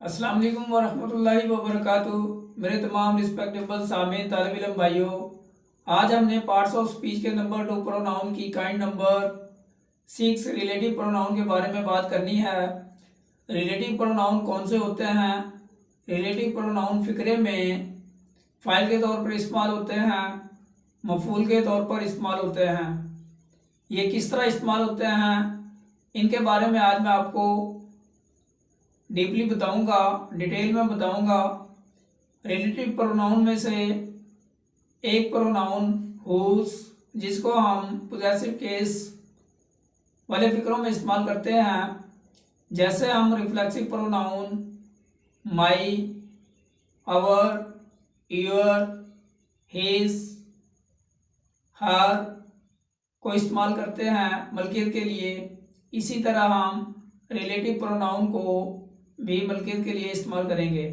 अस्सलाम वालेकुम वरहमतुल्लाहि वबरकातुहू। मेरे तमाम रिस्पेक्टेबल सामीन तालिब इल्म भाइयों, आज हमने पार्ट्स ऑफ स्पीच के नंबर 2 प्रोनाउन की काइंड नंबर 6 रिलेटिव प्रोनाउन के बारे में बात करनी है। रिलेटिव प्रोनाउन कौन से होते हैं? रिलेटिव प्रोनाउन फ़िक्रे में फ़ाइल के तौर पर इस्तेमाल होते हैं, मफ़ूल के तौर पर इस्तेमाल होते हैं। ये किस तरह इस्तेमाल होते हैं, इनके बारे में आज मैं आपको डीपली बताऊंगा, डिटेल में बताऊंगा। रिलेटिव प्रोनाउन में से एक प्रोनाउन हुज, जिसको हम पोजेसिव केस वाले फिक्रों में इस्तेमाल करते हैं। जैसे हम reflexive pronoun my, our, your, his, her को इस्तेमाल करते हैं मलकियत के लिए। इसी तरह हम रिलेटिव प्रोनाउन को भी मलकियत के लिए इस्तेमाल करेंगे।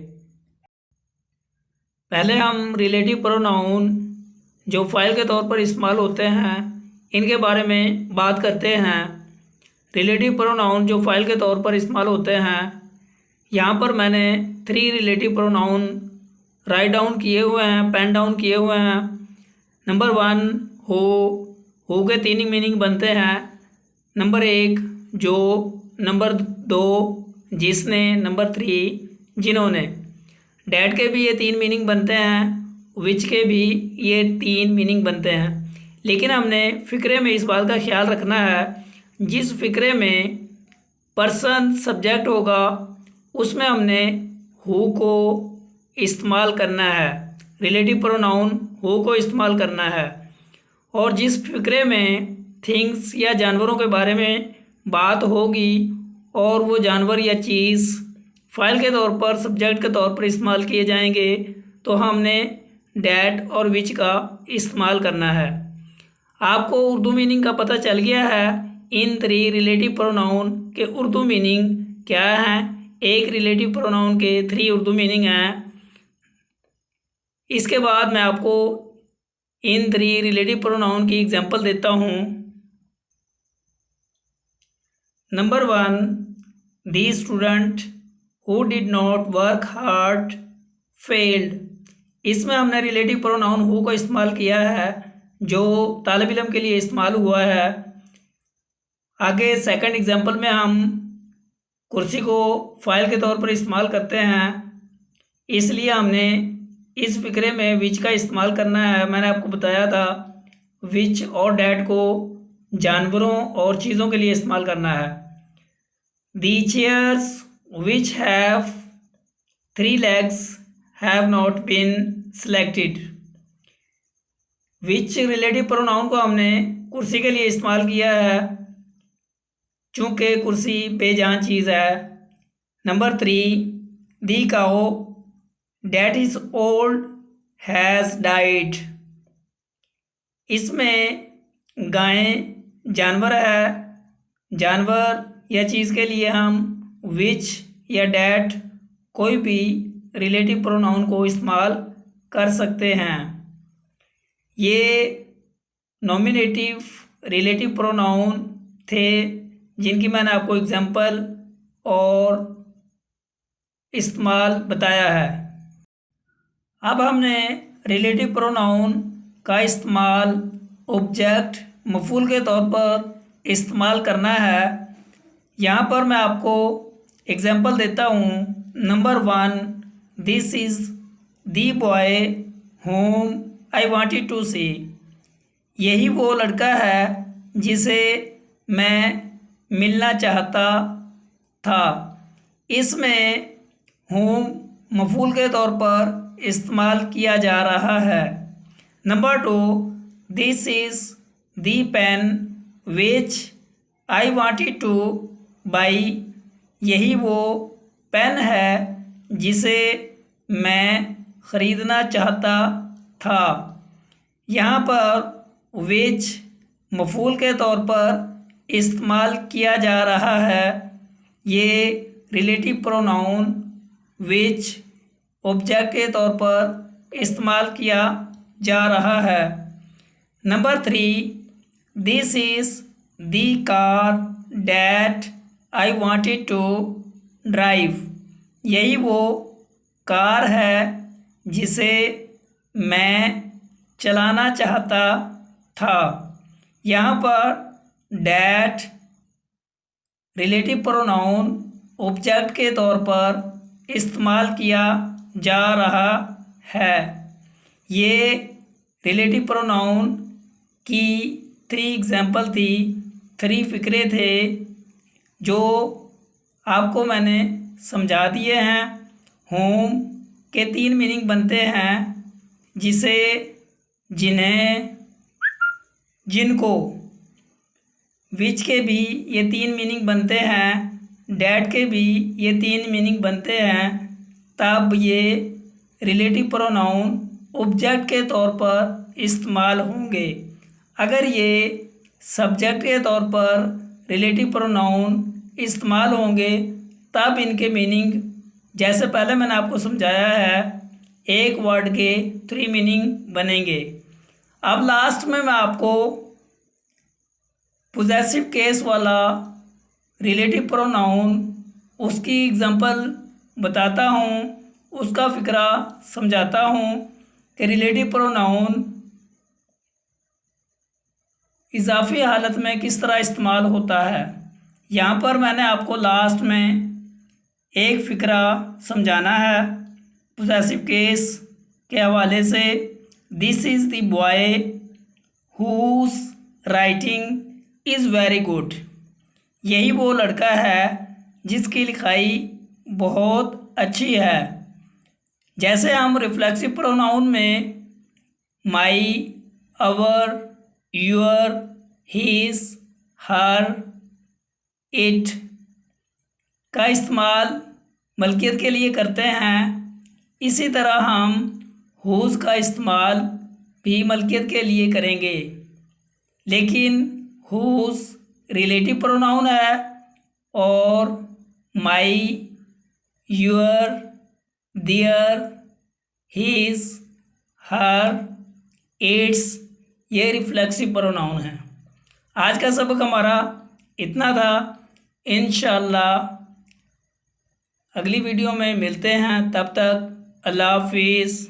पहले हम रिलेटिव प्रोनाउन जो फ़ाइल के तौर पर इस्तेमाल होते हैं इनके बारे में बात करते हैं। रिलेटिव प्रोनाउन जो फ़ाइल के तौर पर इस्तेमाल होते हैं, यहाँ पर मैंने 3 रिलेटिव प्रोनाउन राइट डाउन किए हुए हैं, पेन डाउन किए हुए हैं। नंबर 1 हो के 3 मीनिंग बनते हैं। नंबर 1 जो, नंबर 2 जिसने, नंबर 3 जिन्होंने। डैट के भी ये 3 मीनिंग बनते हैं, विच के भी ये 3 मीनिंग बनते हैं। लेकिन हमने फ़िक्रे में इस बात का ख्याल रखना है, जिस फ़िक्रे में पर्सन सब्जेक्ट होगा उसमें हमने हु को इस्तेमाल करना है, रिलेटिव प्रोनाउन हु को इस्तेमाल करना है। और जिस फ़िक्रे में थिंग्स या जानवरों के बारे में बात होगी और वो जानवर या चीज़ फ़ाइल के तौर पर सब्जेक्ट के तौर पर इस्तेमाल किए जाएंगे, तो हमने डैट और विच का इस्तेमाल करना है। आपको उर्दू मीनिंग का पता चल गया है। इन 3 रिलेटिव प्रोनाउन के उर्दू मीनिंग क्या हैं? एक रिलेटिव प्रोनाउन के 3 उर्दू मीनिंग हैं। इसके बाद मैं आपको इन 3 रिलेटिव प्रोनाउन की एग्जांपल देता हूँ। Number 1, the student who did not work hard failed. इसमें हमने रिलेटिव प्रोनाउन हु को इस्तेमाल किया है, जो तालिब इल्म के लिए इस्तेमाल हुआ है। आगे सेकंड एग्जांपल में हम कुर्सी को फ़ाइल के तौर पर इस्तेमाल करते हैं, इसलिए हमने इस फ़िक्रे में विच का इस्तेमाल करना है। मैंने आपको बताया था विच और डैट को जानवरों और चीज़ों के लिए इस्तेमाल करना है। The chairs which have 3 legs have not been selected. Which relative pronoun को हमने कुर्सी के लिए इस्तेमाल किया है, चूँकि कुर्सी बेजान चीज़ है। Number 3, the cow that is old has died. इसमें गाय जानवर है, जानवर या चीज़ के लिए हम विच या डैट कोई भी रिलेटिव प्रोनाउन को इस्तेमाल कर सकते हैं। ये नॉमिनेटिव रिलेटिव प्रोनाउन थे जिनकी मैंने आपको एग्जांपल और इस्तेमाल बताया है। अब हमने रिलेटिव प्रोनाउन का इस्तेमाल ऑब्जेक्ट मफूल के तौर पर इस्तेमाल करना है। यहाँ पर मैं आपको एग्जांपल देता हूँ। Number 1, this is the boy whom I wanted to see. यही वो लड़का है जिसे मैं मिलना चाहता था। इसमें होम मफूल के तौर पर इस्तेमाल किया जा रहा है। Number 2, this is the pen which I wanted to buy. यही वो पेन है जिसे मैं ख़रीदना चाहता था। यहाँ पर विच मफूल के तौर पर इस्तेमाल किया जा रहा है। ये रिलेटिव प्रोनाउन विच ऑब्जेक्ट के तौर पर इस्तेमाल किया जा रहा है। Number 3, this is the car that I wanted to drive. यही वो कार है जिसे मैं चलाना चाहता था। यहाँ पर डैट रिलेटिव प्रोनाउन ऑब्जेक्ट के तौर पर इस्तेमाल किया जा रहा है। ये रिलेटिव प्रोनाउन की 3 एग्जाम्पल थी, 3 फ़िक्रे थे जो आपको मैंने समझा दिए हैं। होम के 3 मीनिंग बनते हैं, जिसे, जिन्हें, जिनको। विच के भी ये 3 मीनिंग बनते हैं, डैट के भी ये 3 मीनिंग बनते हैं। तब ये रिलेटिव प्रोनाउन ऑब्जेक्ट के तौर पर इस्तेमाल होंगे। अगर ये सब्जेक्ट के तौर पर रिलेटिव प्रोनाउन इस्तेमाल होंगे तब इनके मीनिंग, जैसे पहले मैंने आपको समझाया है, एक वर्ड के 3 मीनिंग बनेंगे। अब लास्ट में मैं आपको पोजेसिव केस वाला रिलेटिव प्रोनाउन, उसकी एग्जांपल बताता हूँ, उसका फ़िक्रा समझाता हूँ कि रिलेटिव प्रोनाउन इजाफी हालत में किस तरह इस्तेमाल होता है। यहाँ पर मैंने आपको लास्ट में एक फ़िक्रा समझाना है पोजेसिव केस के हवाले से। This is the boy whose writing is very good. यही वो लड़का है जिसकी लिखाई बहुत अच्छी है। जैसे हम रिफ्लेक्सिव प्रोनाउन में माई, अवर, योर, हिज, हर, इट का इस्तेमाल मलकियत के लिए करते हैं, इसी तरह हम हुज का इस्तेमाल भी मलकियत के लिए करेंगे। लेकिन हुज रिलेटिव प्रोनाउन है और my, your, their, his, her, its ये रिफ्लेक्सिव प्रोनाउन है। आज का सबक हमारा इतना था। इंशाअल्लाह अगली वीडियो में मिलते हैं। तब तक अल्लाह हाफिज़।